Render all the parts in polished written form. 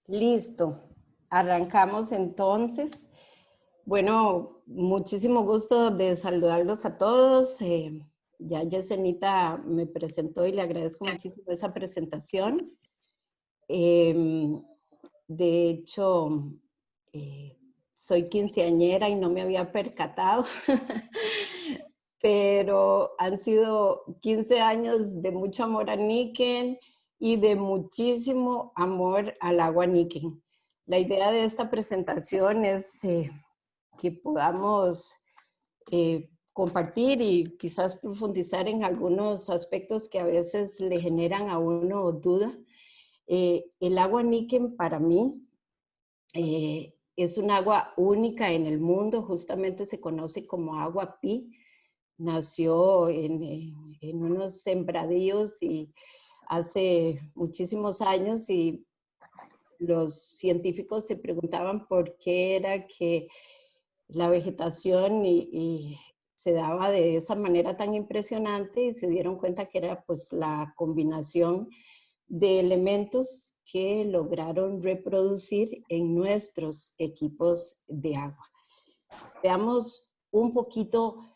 Listo, arrancamos entonces. Bueno, muchísimo gusto de saludarlos a todos. Ya Yesenita me presentó y le agradezco muchísimo esa presentación. De hecho, eh, soy quinceañera y no me había percatado, pero han sido 15 años de mucho amor a Niken y de muchísimo amor al agua Niken. La idea de esta presentación es que podamos compartir y quizás profundizar en algunos aspectos que a veces le generan a uno duda. El agua Niken para mí es un agua única en el mundo, justamente se conoce como agua Pi. Nació en unos sembradíos y hace muchísimos años y los científicos se preguntaban por qué era que la vegetación se daba de esa manera tan impresionante y se dieron cuenta que era pues la combinación de elementos que lograron reproducir en nuestros equipos de agua. Veamos un poquito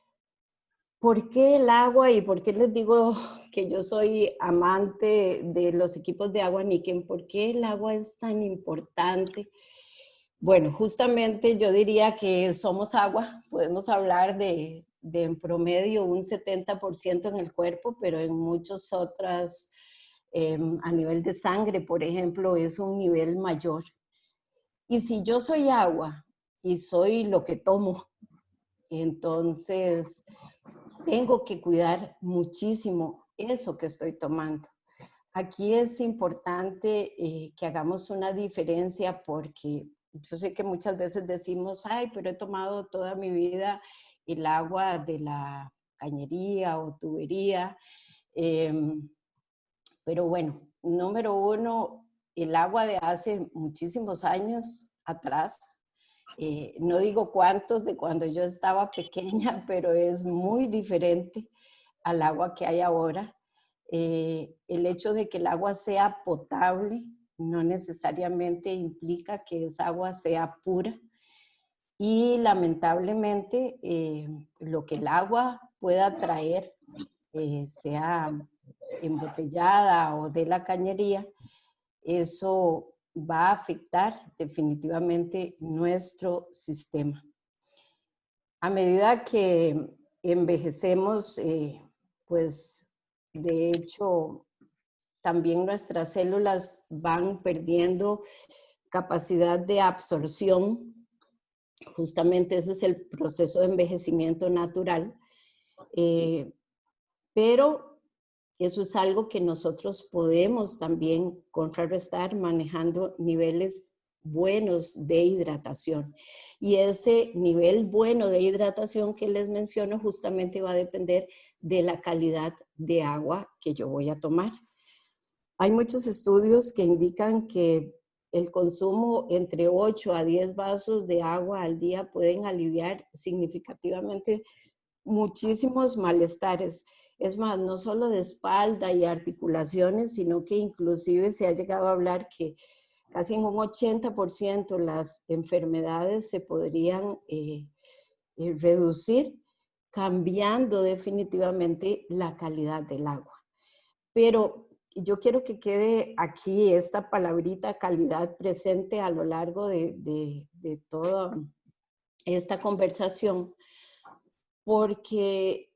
por qué el agua y por qué les digo que yo soy amante de los equipos de agua Niken, por qué el agua es tan importante. Bueno, justamente yo diría que somos agua, podemos hablar de en promedio un 70% en el cuerpo, pero en muchas otras, a nivel de sangre, por ejemplo, es un nivel mayor. Y si yo soy agua y soy lo que tomo, entonces tengo que cuidar muchísimo eso que estoy tomando. Aquí es importante que hagamos una diferencia porque yo sé que muchas veces decimos, ay, pero he tomado toda mi vida el agua de la cañería o tubería. Pero bueno, número uno, el agua de hace muchísimos años atrás, no digo cuántos de cuando yo estaba pequeña, pero es muy diferente al agua que hay ahora. El hecho de que el agua sea potable no necesariamente implica que esa agua sea pura. Y lamentablemente lo que el agua pueda traer, sea embotellada o de la cañería, eso va a afectar definitivamente nuestro sistema. A medida que envejecemos, pues de hecho también nuestras células van perdiendo capacidad de absorción. Justamente ese es el proceso de envejecimiento natural. Pero eso es algo que nosotros podemos también contrarrestar manejando niveles buenos de hidratación. Y ese nivel bueno de hidratación que les menciono justamente va a depender de la calidad de agua que yo voy a tomar. Hay muchos estudios que indican que el consumo entre 8 a 10 vasos de agua al día pueden aliviar significativamente muchísimos malestares. Es más, no solo de espalda y articulaciones, sino que inclusive se ha llegado a hablar que casi en un 80% las enfermedades se podrían reducir cambiando definitivamente la calidad del agua. Pero yo quiero que quede aquí esta palabrita calidad presente a lo largo de toda esta conversación, porque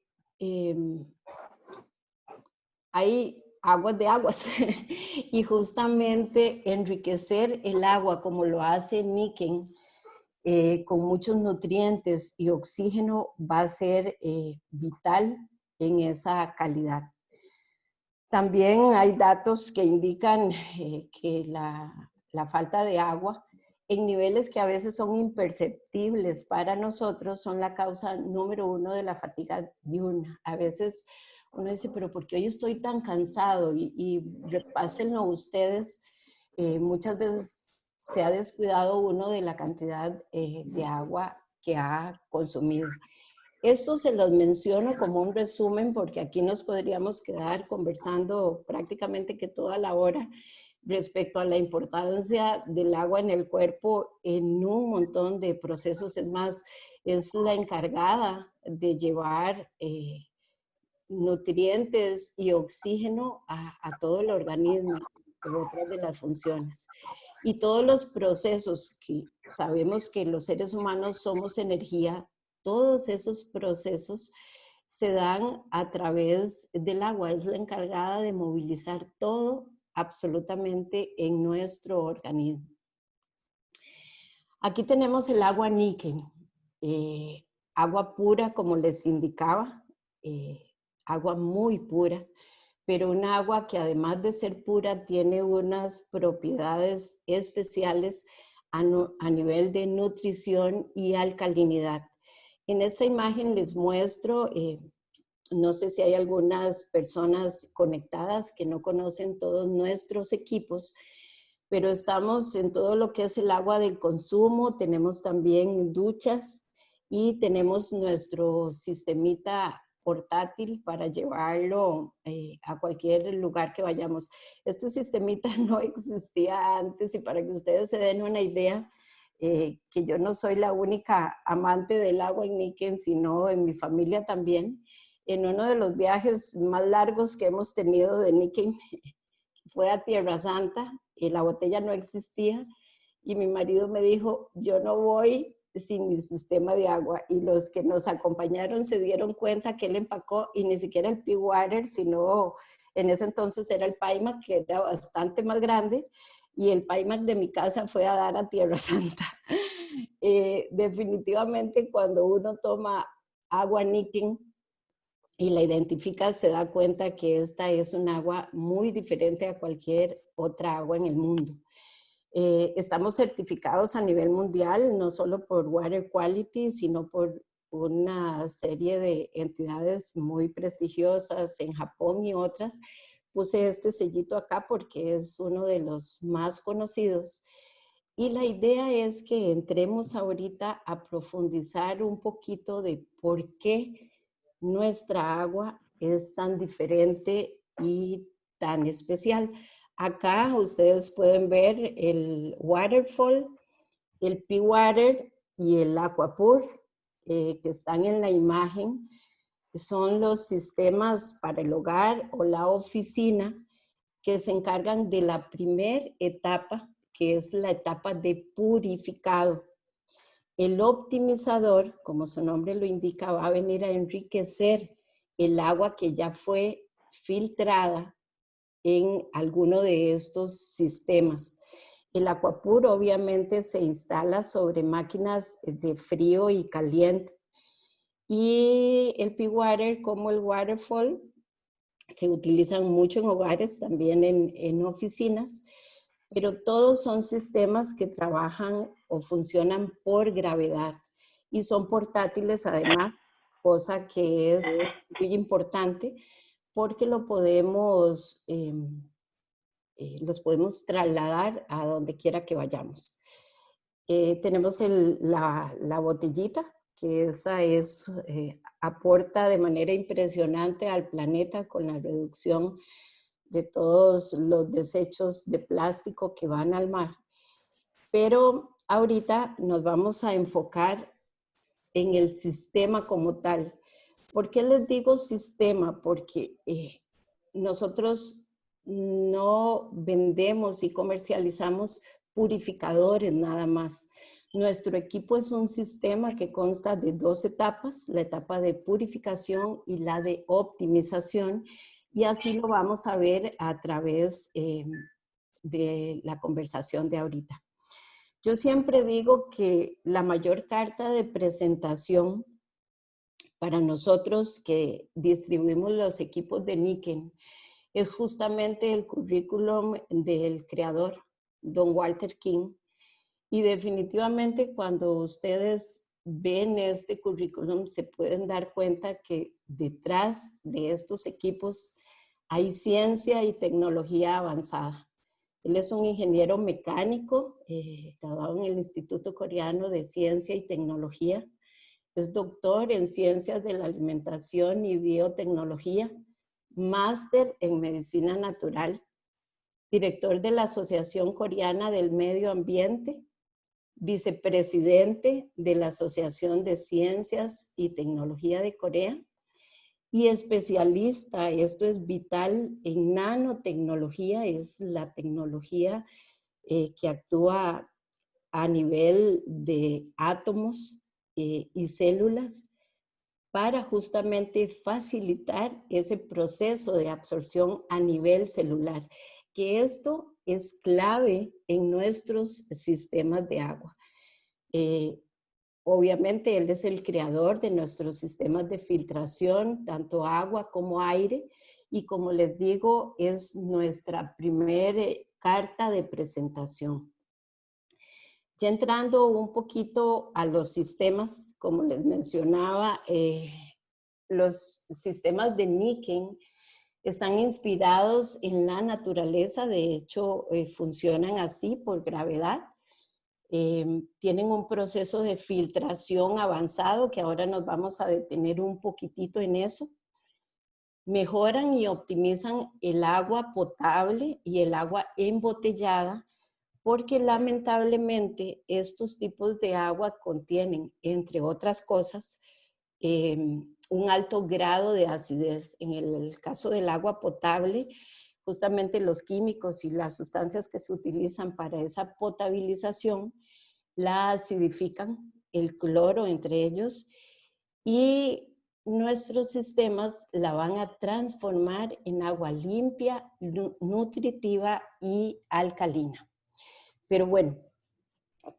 hay aguas de aguas y justamente enriquecer el agua como lo hace Niken, con muchos nutrientes y oxígeno va a ser vital en esa calidad. También hay datos que indican que la falta de agua en niveles que a veces son imperceptibles para nosotros son la causa número 1 de la fatiga diurna. A veces uno dice, pero ¿por qué hoy estoy tan cansado? Y repásenlo ustedes, muchas veces se ha descuidado uno de la cantidad de agua que ha consumido. Esto se los menciono como un resumen porque aquí nos podríamos quedar conversando prácticamente que toda la hora, respecto a la importancia del agua en el cuerpo en un montón de procesos. Es más, es la encargada de llevar nutrientes y oxígeno a todo el organismo, otras de las funciones. Y todos los procesos que sabemos que los seres humanos somos energía, todos esos procesos se dan a través del agua. Es la encargada de movilizar todo absolutamente en nuestro organismo. Aquí tenemos el agua níquel, agua pura como les indicaba, agua muy pura, pero un agua que además de ser pura tiene unas propiedades especiales a nivel de nutrición y alcalinidad. En esta imagen les muestro, no sé si hay algunas personas conectadas que no conocen todos nuestros equipos, pero estamos en todo lo que es el agua del consumo, tenemos también duchas y tenemos nuestro sistemita portátil para llevarlo a cualquier lugar que vayamos. Este sistemita no existía antes y para que ustedes se den una idea, que yo no soy la única amante del agua en Niquén, sino en mi familia también. En uno de los viajes más largos que hemos tenido de Niquén, fue a Tierra Santa y la botella no existía y mi marido me dijo, yo no voy sin mi sistema de agua, y los que nos acompañaron se dieron cuenta que él empacó y ni siquiera el Pure Water, sino en ese entonces era el Paimac, que era bastante más grande, y el Paimac de mi casa fue a dar a Tierra Santa. Definitivamente cuando uno toma agua Niquén y la identifica, se da cuenta que esta es un agua muy diferente a cualquier otra agua en el mundo. Estamos certificados a nivel mundial, no solo por Water Quality, sino por una serie de entidades muy prestigiosas en Japón y otras. Puse este sellito acá porque es uno de los más conocidos. Y la idea es que entremos ahorita a profundizar un poquito de por qué nuestra agua es tan diferente y tan especial. Acá ustedes pueden ver el Waterfall, el Pure Water y el Aquapur, que están en la imagen. Son los sistemas para el hogar o la oficina que se encargan de la primera etapa, que es la etapa de purificado. El optimizador, como su nombre lo indica, va a venir a enriquecer el agua que ya fue filtrada en alguno de estos sistemas. El Aquapur obviamente se instala sobre máquinas de frío y caliente. Y el Pure Water, como el Waterfall, se utilizan mucho en hogares, también en oficinas, pero todos son sistemas que trabajan o funcionan por gravedad y son portátiles además, cosa que es muy importante porque los podemos trasladar a donde quiera que vayamos. Tenemos la botellita, que esa aporta de manera impresionante al planeta con la reducción de todos los desechos de plástico que van al mar. Pero ahorita nos vamos a enfocar en el sistema como tal. ¿Por qué les digo sistema? Porque nosotros no vendemos y comercializamos purificadores nada más. Nuestro equipo es un sistema que consta de 2 etapas, la etapa de purificación y la de optimización, y así lo vamos a ver a través de la conversación de ahorita. Yo siempre digo que la mayor carta de presentación para nosotros que distribuimos los equipos de Niquén es justamente el currículum del creador, Don Walter King. Y definitivamente cuando ustedes ven este currículum se pueden dar cuenta que detrás de estos equipos hay ciencia y tecnología avanzada. Él es un ingeniero mecánico, graduado en el Instituto Coreano de Ciencia y Tecnología. Es doctor en Ciencias de la Alimentación y Biotecnología, máster en Medicina Natural director de la Asociación Coreana del Medio Ambiente, vicepresidente de la Asociación de Ciencias y Tecnología de Corea y especialista, esto es vital, en nanotecnología, es la tecnología que actúa a nivel de átomos y células para justamente facilitar ese proceso de absorción a nivel celular, que esto es clave en nuestros sistemas de agua. Obviamente, él es el creador de nuestros sistemas de filtración, tanto agua como aire, y como les digo, es nuestra primera carta de presentación. Ya entrando un poquito a los sistemas, como les mencionaba, los sistemas de Niken están inspirados en la naturaleza, de hecho funcionan así por gravedad. Tienen un proceso de filtración avanzado que ahora nos vamos a detener un poquitito en eso. Mejoran y optimizan el agua potable y el agua embotellada porque lamentablemente estos tipos de agua contienen, entre otras cosas, un alto grado de acidez. En el caso del agua potable, justamente los químicos y las sustancias que se utilizan para esa potabilización la acidifican, el cloro entre ellos, y nuestros sistemas la van a transformar en agua limpia, nutritiva y alcalina. Pero bueno,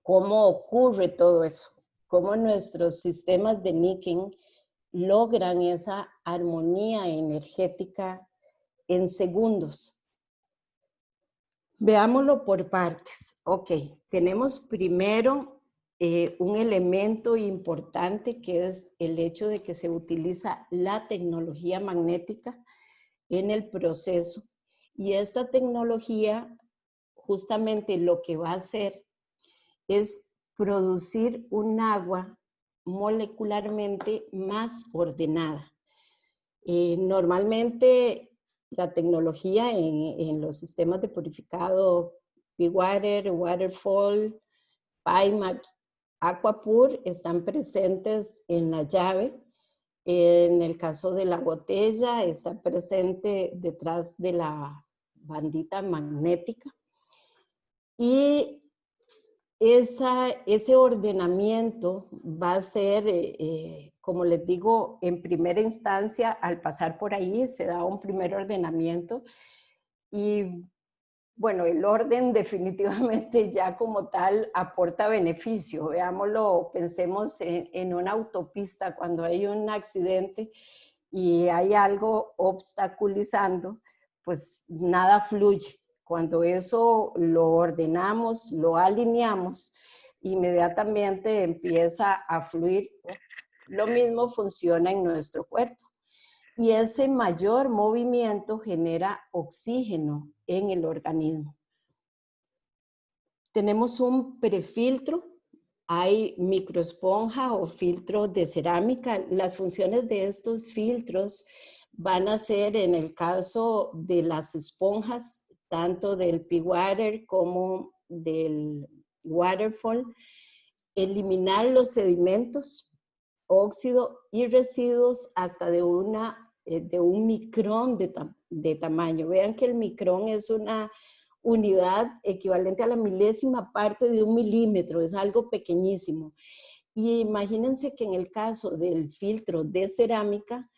¿cómo ocurre todo eso? ¿Cómo nuestros sistemas de Niken logran esa armonía energética en segundos? Veámoslo por partes. Ok, tenemos primero un elemento importante que es el hecho de que se utiliza la tecnología magnética en el proceso. Y esta tecnología justamente lo que va a hacer es producir un agua molecularmente más ordenada. Normalmente la tecnología en los sistemas de purificado P-Water, Waterfall, PyMac, Aquapur están presentes en la llave. En el caso de la botella está presente detrás de la bandita magnética. Y ese ordenamiento va a ser, como les digo, en primera instancia, al pasar por ahí se da un primer ordenamiento y bueno, el orden definitivamente ya como tal aporta beneficio. Veámoslo, pensemos en una autopista cuando hay un accidente y hay algo obstaculizando, pues nada fluye. Cuando eso lo ordenamos, lo alineamos, inmediatamente empieza a fluir. Lo mismo funciona en nuestro cuerpo. Y ese mayor movimiento genera oxígeno en el organismo. Tenemos un prefiltro, hay microesponja o filtro de cerámica. Las funciones de estos filtros van a ser, en el caso de las esponjas, tanto del P-Water como del Waterfall, eliminar los sedimentos, óxido y residuos hasta de un micrón de tamaño. Vean que el micrón es una unidad equivalente a la milésima parte de un milímetro, es algo pequeñísimo. Y imagínense que en el caso del filtro de cerámica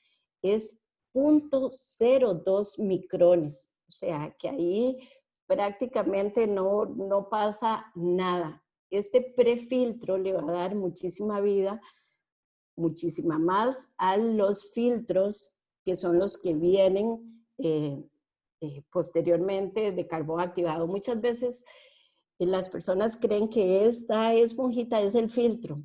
es 0.02 micrones, o sea que ahí prácticamente no pasa nada. Este prefiltro le va a dar muchísima vida, muchísima más a los filtros que son los que vienen posteriormente de carbón activado. Muchas veces las personas creen que esta esponjita es el filtro.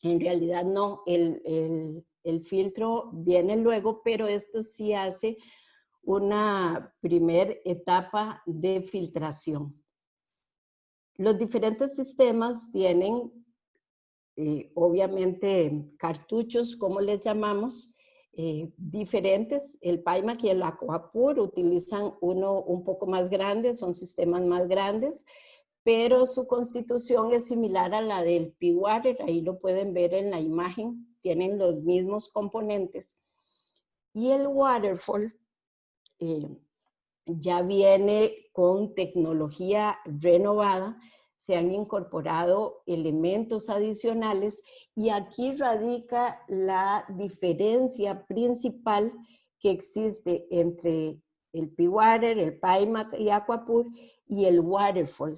En realidad no, el filtro viene luego, pero esto sí hace una primera etapa de filtración. Los diferentes sistemas tienen obviamente cartuchos, como les llamamos, diferentes. El PIMAC y el Aquapur utilizan uno un poco más grande, son sistemas más grandes, pero su constitución es similar a la del P-Water, ahí lo pueden ver en la imagen, tienen los mismos componentes. Y el Waterfall ya viene con tecnología renovada, se han incorporado elementos adicionales y aquí radica la diferencia principal que existe entre el P-Water, el PIMAC y Aquapur y el Waterfall.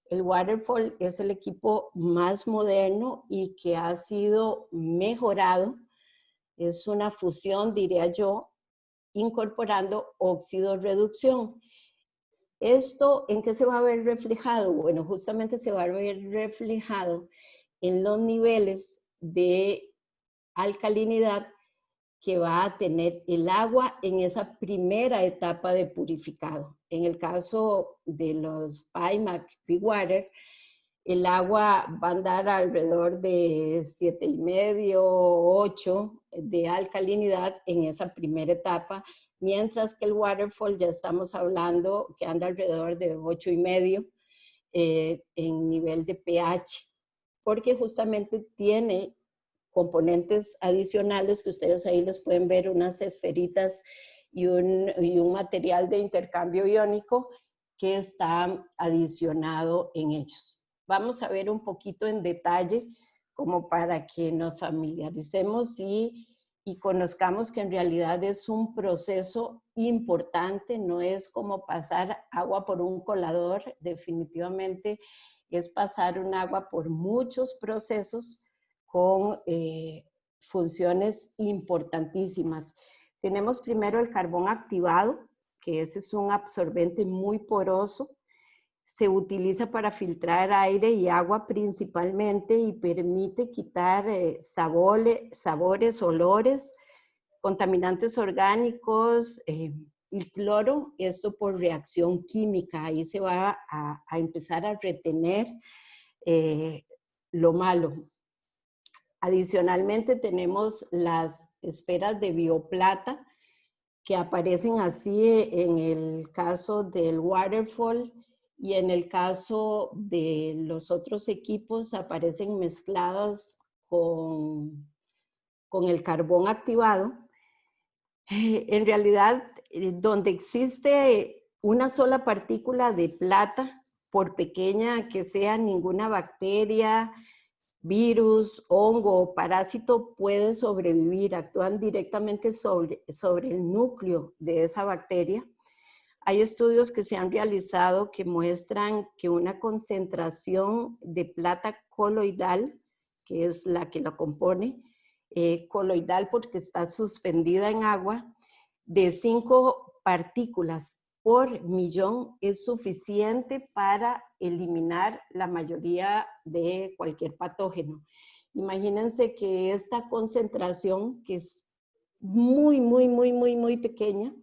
El Waterfall es el equipo más moderno y que ha sido mejorado. Es una fusión, diría yo, incorporando óxido reducción. ¿Esto en qué se va a ver reflejado? Bueno, justamente se va a ver reflejado en los niveles de alcalinidad que va a tener el agua en esa primera etapa de purificado. En el caso de los PIMAC P-Water, el agua va a andar alrededor de 7,5, 8 de alcalinidad en esa primera etapa, mientras que el Waterfall ya estamos hablando que anda alrededor de 8,5 en nivel de pH, porque justamente tiene componentes adicionales que ustedes ahí les pueden ver, unas esferitas y un material de intercambio iónico que está adicionado en ellos. Vamos a ver un poquito en detalle como para que nos familiaricemos y conozcamos que en realidad es un proceso importante, no es como pasar agua por un colador, definitivamente es pasar un agua por muchos procesos con funciones importantísimas. Tenemos primero el carbón activado, que ese es un absorbente muy poroso. Se utiliza para filtrar aire y agua principalmente y permite quitar sabores, olores, contaminantes orgánicos y cloro, esto por reacción química. Ahí se va a empezar a retener lo malo. Adicionalmente tenemos las esferas de bioplata que aparecen así en el caso del Waterfall y en el caso de los otros equipos aparecen mezcladas con el carbón activado. En realidad, donde existe una sola partícula de plata, por pequeña que sea, ninguna bacteria, virus, hongo o parásito puede sobrevivir, actúan directamente sobre el núcleo de esa bacteria. Hay estudios que se han realizado que muestran que una concentración de plata coloidal, que es la que la compone, coloidal porque está suspendida en agua, de 5 partículas por millón es suficiente para eliminar la mayoría de cualquier patógeno. Imagínense que esta concentración, que es muy pequeña,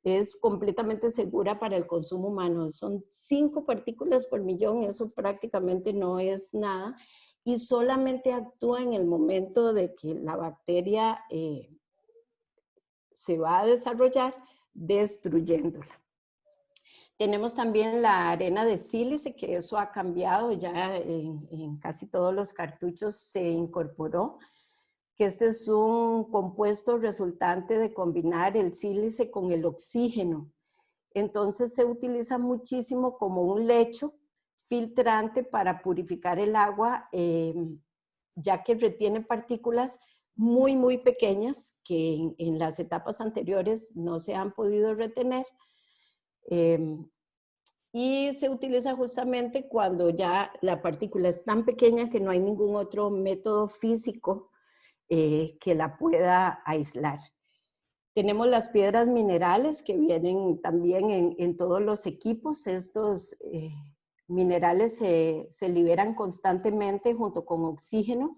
es completamente segura para el consumo humano. Son 5 partículas por millón, eso prácticamente no es nada, y solamente actúa en el momento de que la bacteria se va a desarrollar destruyéndola. Tenemos también la arena de sílice, que eso ha cambiado, ya en casi todos los cartuchos se incorporó, que este es un compuesto resultante de combinar el sílice con el oxígeno. Entonces se utiliza muchísimo como un lecho filtrante para purificar el agua, ya que retiene partículas muy pequeñas que en las etapas anteriores no se han podido retener. Y se utiliza justamente cuando ya la partícula es tan pequeña que no hay ningún otro método físico que la pueda aislar. Tenemos las piedras minerales que vienen también en todos los equipos. Estos minerales se liberan constantemente junto con oxígeno,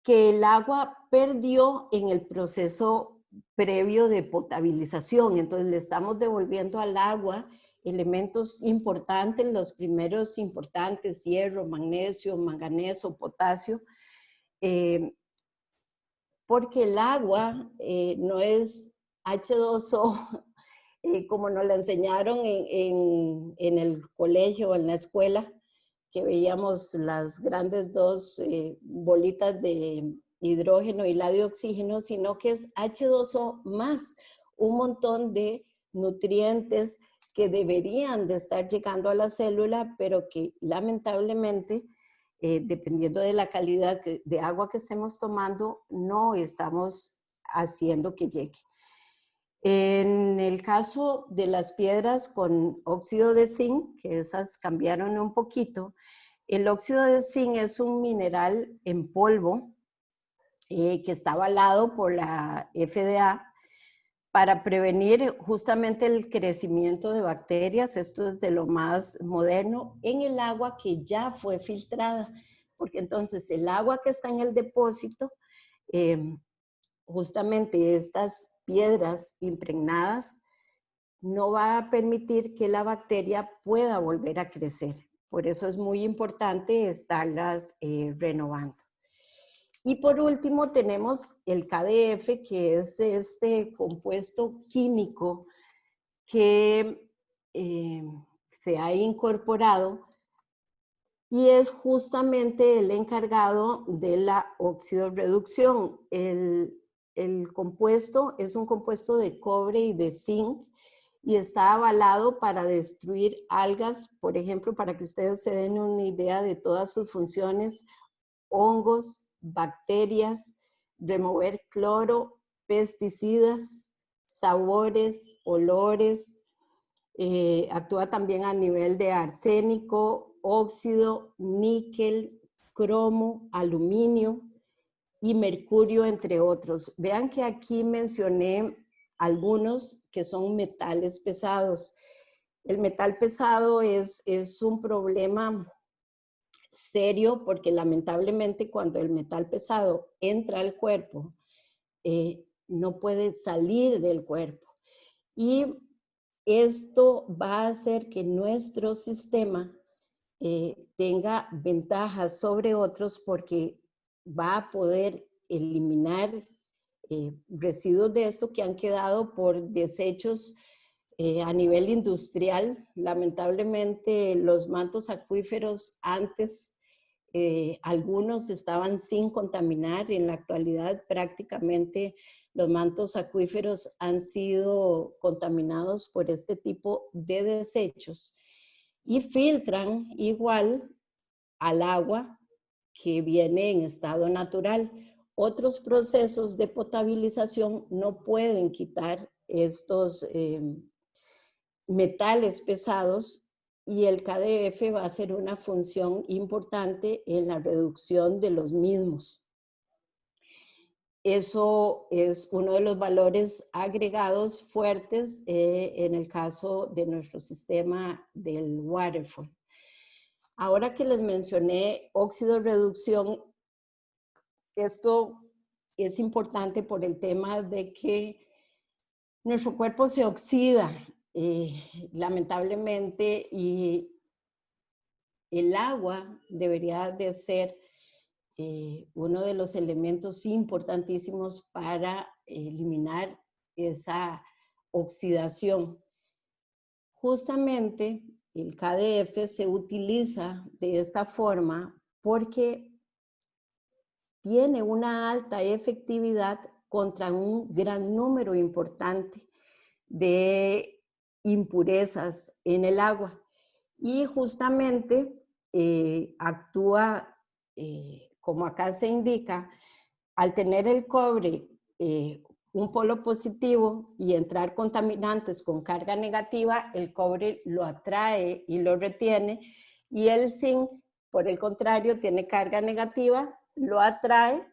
que el agua perdió en el proceso previo de potabilización. Entonces le estamos devolviendo al agua elementos importantes, los primeros importantes, hierro, magnesio, manganeso, potasio. porque el agua no es H2O como nos la enseñaron en el colegio o en la escuela, que veíamos las grandes dos bolitas de hidrógeno y la de oxígeno, sino que es H2O más un montón de nutrientes que deberían de estar llegando a la célula, pero que lamentablemente, dependiendo de la calidad de agua que estemos tomando, no estamos haciendo que llegue. En el caso de las piedras con óxido de zinc, que esas cambiaron un poquito, el óxido de zinc es un mineral en polvo que está avalado por la FDA para prevenir justamente el crecimiento de bacterias. Esto es de lo más moderno en el agua que ya fue filtrada, porque entonces el agua que está en el depósito, justamente estas piedras impregnadas, no va a permitir que la bacteria pueda volver a crecer. Por eso es muy importante estarlas renovando. Y por último tenemos el KDF, que es este compuesto químico que se ha incorporado y es justamente el encargado de la oxidorreducción. El compuesto es un compuesto de cobre y de zinc y está avalado para destruir algas, por ejemplo, para que ustedes se den una idea de todas sus funciones, hongos, bacterias, remover cloro, pesticidas, sabores, olores, actúa también a nivel de arsénico, óxido, níquel, cromo, aluminio y mercurio, entre otros. Vean que aquí mencioné algunos que son metales pesados. El metal pesado es un problema serio porque lamentablemente cuando el metal pesado entra al cuerpo, no puede salir del cuerpo. Y esto va a hacer que nuestro sistema tenga ventajas sobre otros porque va a poder eliminar residuos de esto que han quedado por desechos a nivel industrial. Lamentablemente los mantos acuíferos antes, algunos estaban sin contaminar. En la actualidad prácticamente los mantos acuíferos han sido contaminados por este tipo de desechos y filtran igual al agua que viene en estado natural. Otros procesos de potabilización no pueden quitar estos metales pesados y el KDF va a ser una función importante en la reducción de los mismos. Eso es uno de los valores agregados fuertes en el caso de nuestro sistema del waterfall. Ahora que les mencioné óxido reducción, esto es importante por el tema de que nuestro cuerpo se oxida lamentablemente y el agua debería de ser uno de los elementos importantísimos para eliminar esa oxidación. Justamente el KDF se utiliza de esta forma porque tiene una alta efectividad contra un gran número importante de impurezas en el agua y justamente actúa como acá se indica, al tener el cobre un polo positivo y entrar contaminantes con carga negativa, el cobre lo atrae y lo retiene, y el zinc, por el contrario, tiene carga negativa, lo atrae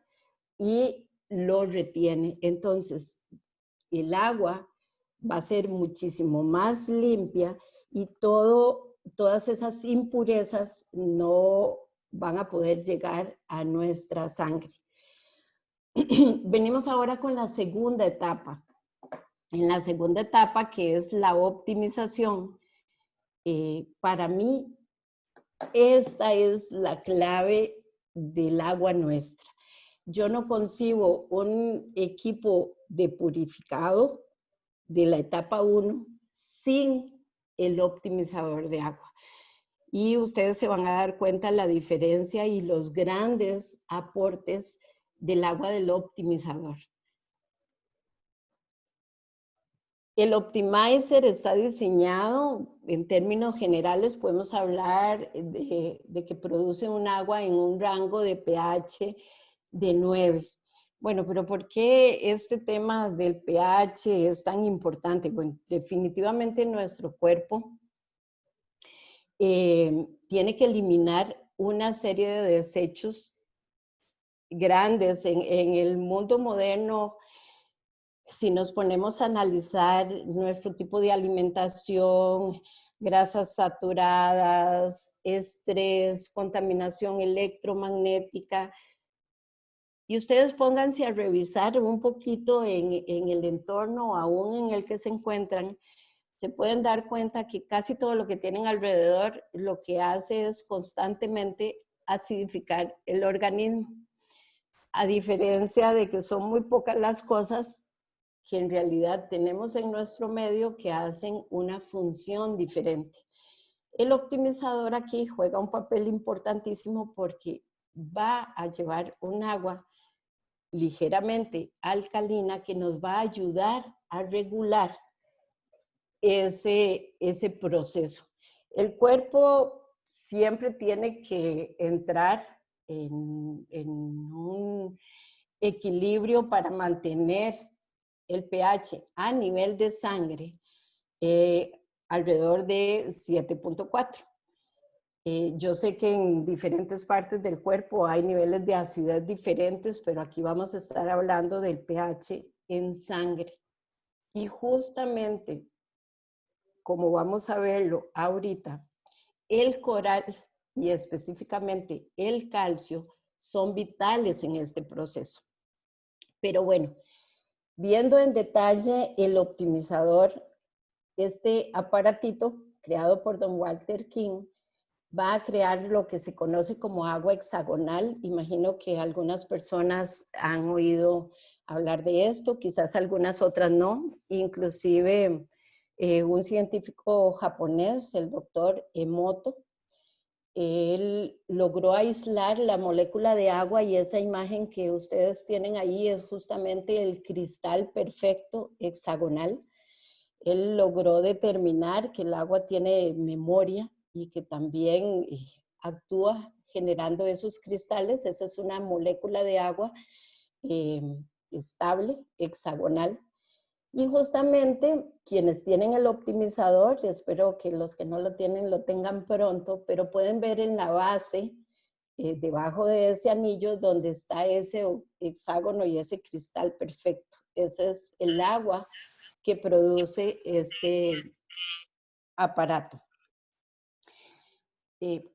y lo retiene. Entonces, el agua va a ser muchísimo más limpia y todas esas impurezas no van a poder llegar a nuestra sangre. Venimos ahora con la segunda etapa. En la segunda etapa, que es la optimización, para mí esta es la clave del agua nuestra. yo no concibo un equipo de purificado de la etapa 1 sin el optimizador de agua. Y ustedes se van a dar cuenta la diferencia y los grandes aportes del agua del optimizador. El optimizer está diseñado, en términos generales, podemos hablar de que produce un agua en un rango de pH de 9. Bueno, pero ¿por qué este tema del pH es tan importante? Bueno, definitivamente nuestro cuerpo tiene que eliminar una serie de desechos grandes. En el mundo moderno, si nos ponemos a analizar nuestro tipo de alimentación, grasas saturadas, estrés, contaminación electromagnética, y ustedes pónganse a revisar un poquito en el entorno aún en el que se encuentran, se pueden dar cuenta que casi todo lo que tienen alrededor lo que hace es constantemente acidificar el organismo. A diferencia de que son muy pocas las cosas que en realidad tenemos en nuestro medio que hacen una función diferente. El optimizador aquí juega un papel importantísimo porque va a llevar un agua ligeramente alcalina que nos va a ayudar a regular ese proceso. El cuerpo siempre tiene que entrar en un equilibrio para mantener el pH a nivel de sangre alrededor de 7.4. Yo sé que en diferentes partes del cuerpo hay niveles de acidez diferentes, pero aquí vamos a estar hablando del pH en sangre. Y justamente, como vamos a verlo ahorita, el coral y específicamente el calcio son vitales en este proceso. Pero bueno, viendo en detalle el optimizador, este aparatito creado por don Walter King va a crear lo que se conoce como agua hexagonal. Imagino que algunas personas han oído hablar de esto, quizás algunas otras no. Inclusive un científico japonés, el doctor Emoto, él logró aislar la molécula de agua y esa imagen que ustedes tienen ahí es justamente el cristal perfecto hexagonal. Él logró determinar que el agua tiene memoria y que también actúa generando esos cristales. Esa es una molécula de agua estable, hexagonal. Y justamente quienes tienen el optimizador, espero que los que no lo tienen lo tengan pronto, pero pueden ver en la base, debajo de ese anillo, donde está ese hexágono y ese cristal perfecto. Ese es el agua que produce este aparato.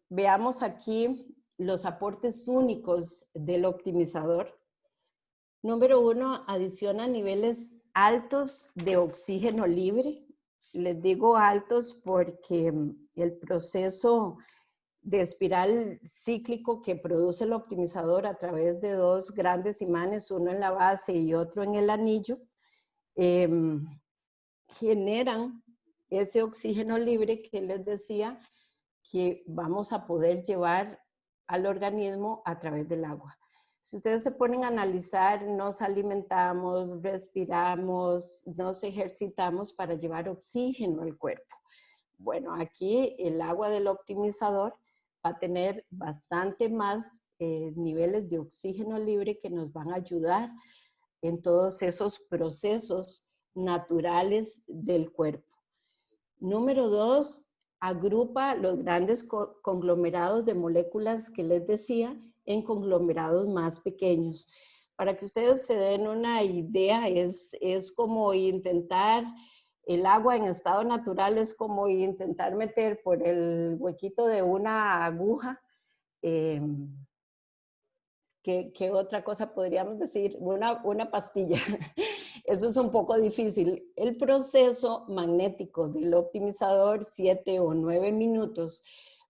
Veamos aquí los aportes únicos del optimizador. Número 1, adiciona niveles altos de oxígeno libre. Les digo altos porque el proceso de espiral cíclico que produce el optimizador a través de dos grandes imanes, uno en la base y otro en el anillo, generan ese oxígeno libre que les decía que vamos a poder llevar al organismo a través del agua. Si ustedes se ponen a analizar, nos alimentamos, respiramos, nos ejercitamos para llevar oxígeno al cuerpo. Bueno, aquí el agua del optimizador va a tener bastante más niveles de oxígeno libre que nos van a ayudar en todos esos procesos naturales del cuerpo. Número 2, agrupa los grandes conglomerados de moléculas que les decía en conglomerados más pequeños. Para que ustedes se den una idea, es como intentar, el agua en estado natural es como intentar meter por el huequito de una aguja, ¿qué otra cosa podríamos decir? Una pastilla. Eso es un poco difícil. El proceso magnético del optimizador, 7 o 9 minutos,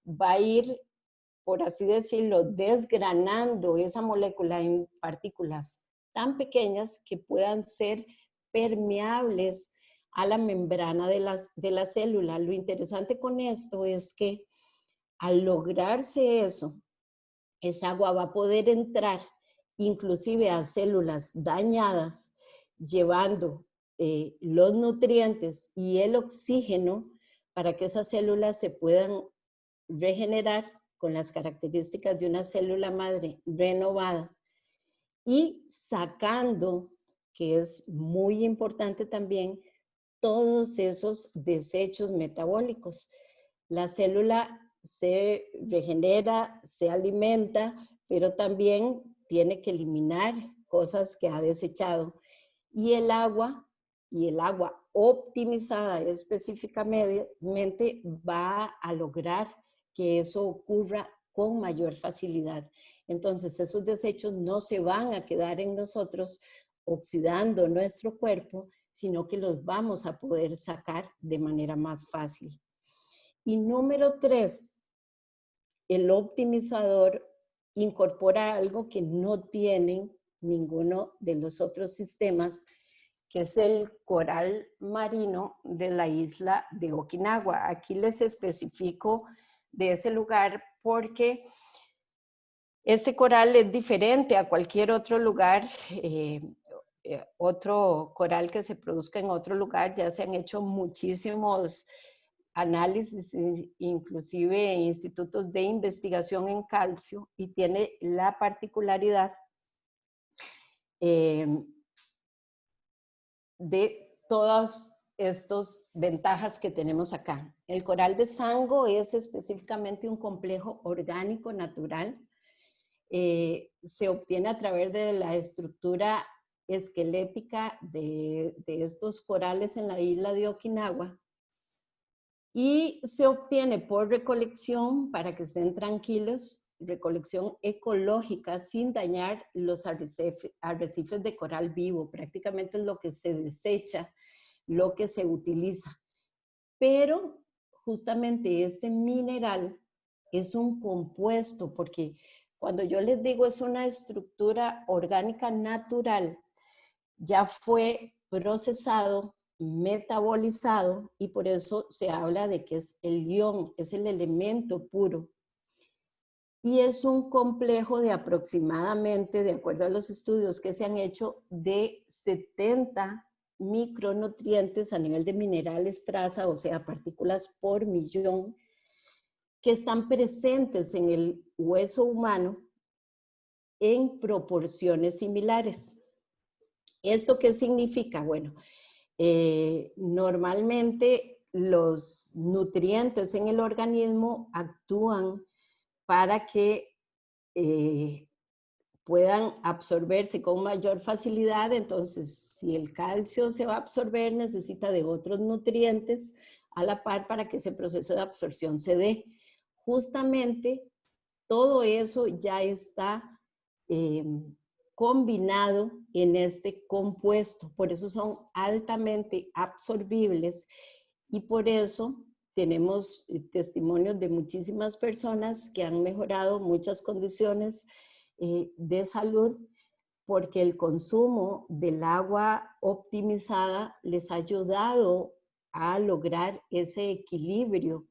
va a ir por así decirlo, desgranando esa molécula en partículas tan pequeñas que puedan ser permeables a la membrana de la célula. Lo interesante con esto es que al lograrse eso, esa agua va a poder entrar inclusive a células dañadas, llevando los nutrientes y el oxígeno para que esas células se puedan regenerar con las características de una célula madre renovada y sacando, que es muy importante también, todos esos desechos metabólicos. La célula se regenera, se alimenta, pero también tiene que eliminar cosas que ha desechado. Y el agua optimizada específicamente va a lograr que eso ocurra con mayor facilidad. Entonces, esos desechos no se van a quedar en nosotros oxidando nuestro cuerpo, sino que los vamos a poder sacar de manera más fácil. Y número 3, el optimizador incorpora algo que no tienen ninguno de los otros sistemas, que es el coral marino de la isla de Okinawa. Aquí les especifico de ese lugar porque este coral es diferente a cualquier otro lugar, otro coral que se produzca en otro lugar. Ya se han hecho muchísimos análisis, inclusive institutos de investigación en calcio, y tiene la particularidad de todas estas ventajas que tenemos acá. El coral de Sango es específicamente un complejo orgánico natural. Se obtiene a través de la estructura esquelética de estos corales en la isla de Okinawa, y se obtiene por recolección, para que estén tranquilos, recolección ecológica sin dañar los arrecifes de coral vivo. Prácticamente es lo que se desecha, lo que se utiliza. Pero justamente este mineral es un compuesto, porque cuando yo les digo es una estructura orgánica natural, ya fue procesado, metabolizado, y por eso se habla de que es el ion, es el elemento puro. Y es un complejo de aproximadamente, de acuerdo a los estudios que se han hecho, de 70 micronutrientes a nivel de minerales traza, o sea, partículas por millón, que están presentes en el hueso humano en proporciones similares. ¿Esto qué significa? Bueno, normalmente los nutrientes en el organismo actúan para que puedan absorberse con mayor facilidad. Entonces, si el calcio se va a absorber, necesita de otros nutrientes a la par para que ese proceso de absorción se dé. Justamente todo eso ya está combinado en este compuesto, por eso son altamente absorbibles, y por eso tenemos testimonios de muchísimas personas que han mejorado muchas condiciones de salud, porque el consumo del agua optimizada les ha ayudado a lograr ese equilibrio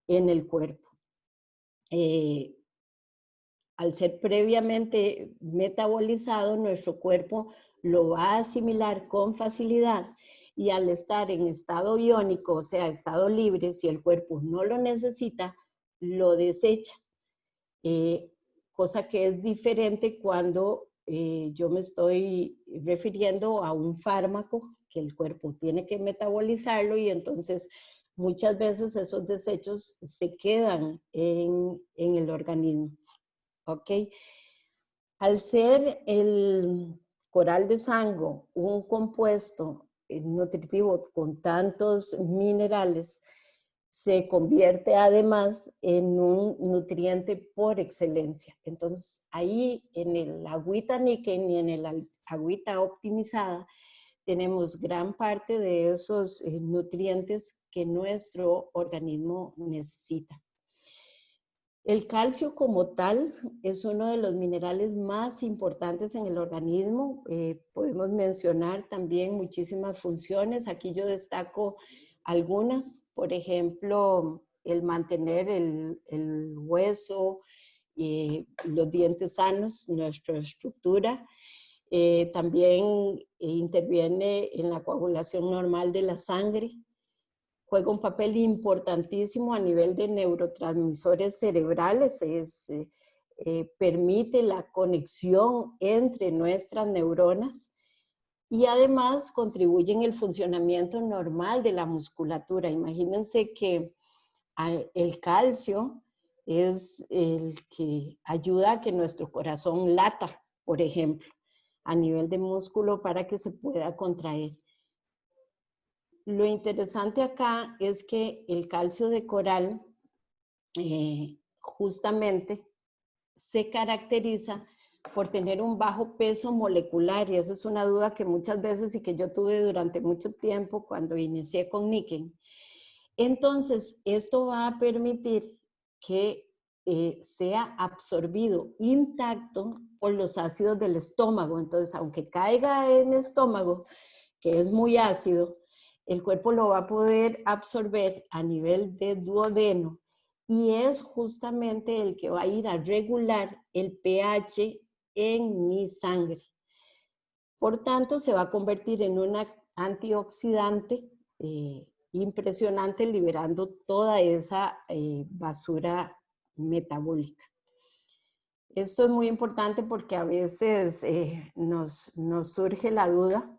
en el cuerpo. Al ser previamente metabolizado, nuestro cuerpo lo va a asimilar con facilidad, y al estar en estado iónico, o sea, estado libre, si el cuerpo no lo necesita, lo desecha. Cosa que es diferente cuando yo me estoy refiriendo a un fármaco que el cuerpo tiene que metabolizarlo, y entonces muchas veces esos desechos se quedan en el organismo. ¿Ok? Al ser el coral de Sango un compuesto nutritivo con tantos minerales, se convierte además en un nutriente por excelencia. Entonces, ahí en el agüita níquel y en el agüita optimizada tenemos gran parte de esos nutrientes que nuestro organismo necesita. El calcio como tal es uno de los minerales más importantes en el organismo. Podemos mencionar también muchísimas funciones. Aquí yo destaco algunas, por ejemplo, el mantener el hueso y los dientes sanos, nuestra estructura. También interviene en la coagulación normal de la sangre. Juega un papel importantísimo a nivel de neurotransmisores cerebrales, permite la conexión entre nuestras neuronas y además contribuye en el funcionamiento normal de la musculatura. Imagínense que el calcio es el que ayuda a que nuestro corazón lata, por ejemplo, a nivel de músculo para que se pueda contraer. Lo interesante acá es que el calcio de coral justamente se caracteriza por tener un bajo peso molecular y esa es una duda que muchas veces y que yo tuve durante mucho tiempo cuando inicié con Nikken. Entonces, esto va a permitir que sea absorbido intacto por los ácidos del estómago. Entonces, aunque caiga en el estómago, que es muy ácido, el cuerpo lo va a poder absorber a nivel de duodeno y es justamente el que va a ir a regular el pH en mi sangre. Por tanto, se va a convertir en un antioxidante impresionante, liberando toda esa basura metabólica. Esto es muy importante porque a veces nos surge la duda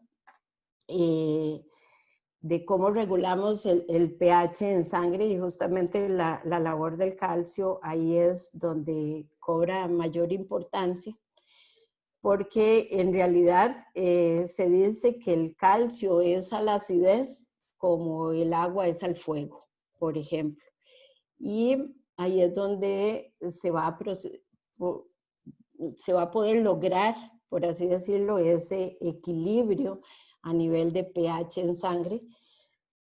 de cómo regulamos el pH en sangre y justamente la labor del calcio ahí es donde cobra mayor importancia porque en realidad se dice que el calcio es a la acidez como el agua es al fuego, por ejemplo. Y ahí es donde se va a poder lograr, por así decirlo, ese equilibrio a nivel de pH en sangre,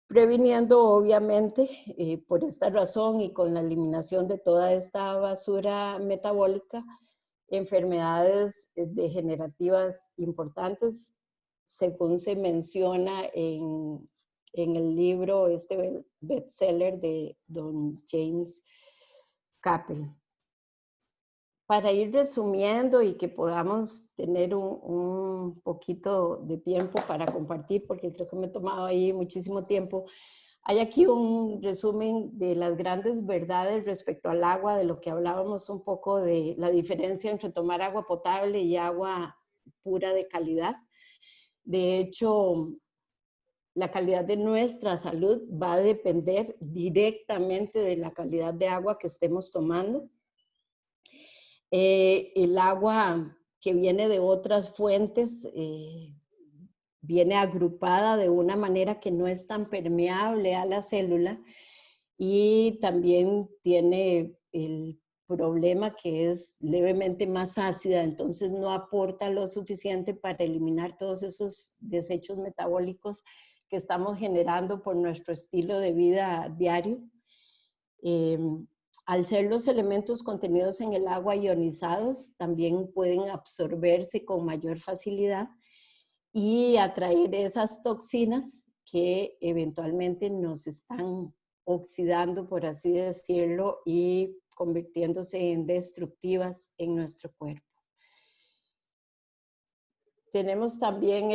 previniendo obviamente por esta razón y con la eliminación de toda esta basura metabólica, enfermedades degenerativas importantes, según se menciona en el libro, este bestseller de don James Capel. Para ir resumiendo y que podamos tener un poquito de tiempo para compartir, porque creo que me he tomado ahí muchísimo tiempo, hay aquí un resumen de las grandes verdades respecto al agua, de lo que hablábamos un poco de la diferencia entre tomar agua potable y agua pura de calidad. De hecho, la calidad de nuestra salud va a depender directamente de la calidad de agua que estemos tomando. El agua que viene de otras fuentes viene agrupada de una manera que no es tan permeable a la célula y también tiene el problema que es levemente más ácida, entonces no aporta lo suficiente para eliminar todos esos desechos metabólicos que estamos generando por nuestro estilo de vida diario. Al ser los elementos contenidos en el agua ionizados, también pueden absorberse con mayor facilidad y atraer esas toxinas que eventualmente nos están oxidando, por así decirlo, y convirtiéndose en destructivas en nuestro cuerpo. Tenemos también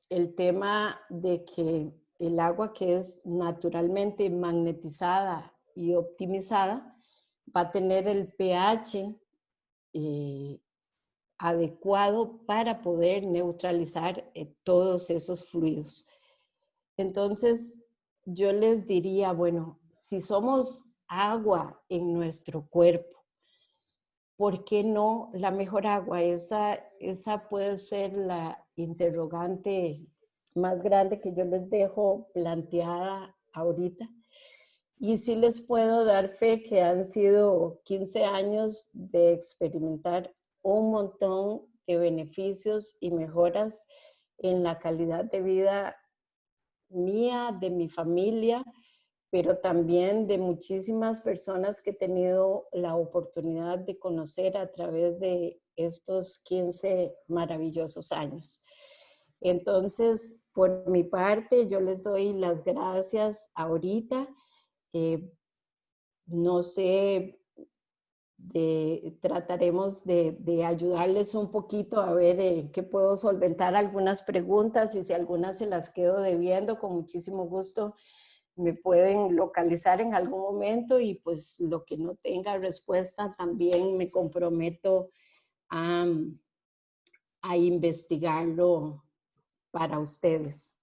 el tema de que el agua que es naturalmente magnetizada y optimizada va a tener el pH adecuado para poder neutralizar todos esos fluidos. Entonces, yo les diría, bueno, si somos agua en nuestro cuerpo, ¿por qué no la mejor agua? Esa puede ser la interrogante más grande que yo les dejo planteada ahorita. Y sí les puedo dar fe que han sido 15 años de experimentar un montón de beneficios y mejoras en la calidad de vida mía, de mi familia, pero también de muchísimas personas que he tenido la oportunidad de conocer a través de estos 15 maravillosos años. Entonces, por mi parte, yo les doy las gracias ahorita. Eh, no sé, trataremos de ayudarles un poquito a ver qué puedo solventar algunas preguntas y si algunas se las quedo debiendo, con muchísimo gusto me pueden localizar en algún momento y pues lo que no tenga respuesta también me comprometo a, a investigarlo para ustedes.